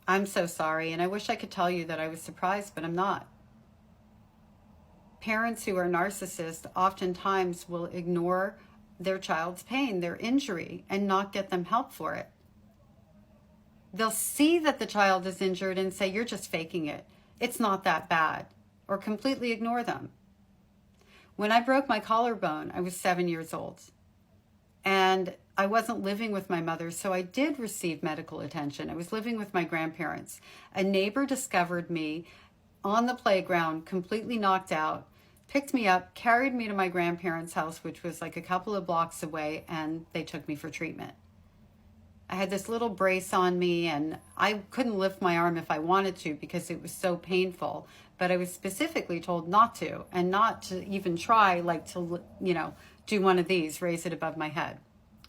I'm so sorry, and I wish I could tell you that I was surprised, but I'm not. Parents who are narcissists oftentimes will ignore their child's pain, their injury, and not get them help for it. They'll see that the child is injured and say, "You're just faking it. It's not that bad," or completely ignore them. When I broke my collarbone, I was 7 years old. And I wasn't living with my mother, so I did receive medical attention. I was living with my grandparents. A neighbor discovered me on the playground, completely knocked out, picked me up, carried me to my grandparents' house, which was like a couple of blocks away, and they took me for treatment. I had this little brace on me, and I couldn't lift my arm if I wanted to because it was so painful. But I was specifically told not to, and not to even try, like to, do one of these, raise it above my head.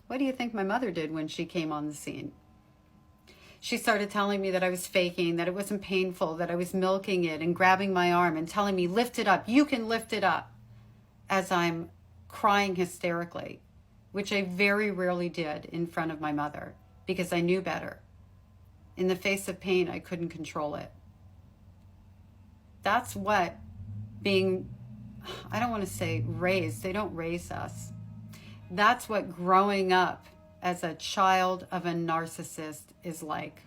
What do you think my mother did when she came on the scene? She started telling me that I was faking, that it wasn't painful, that I was milking it, and grabbing my arm and telling me, "Lift it up, you can lift it up," as I'm crying hysterically, which I very rarely did in front of my mother because I knew better. In the face of pain, I couldn't control it. That's what being, I don't want to say raised, they don't raise us. That's what growing up as a child of a narcissist is like.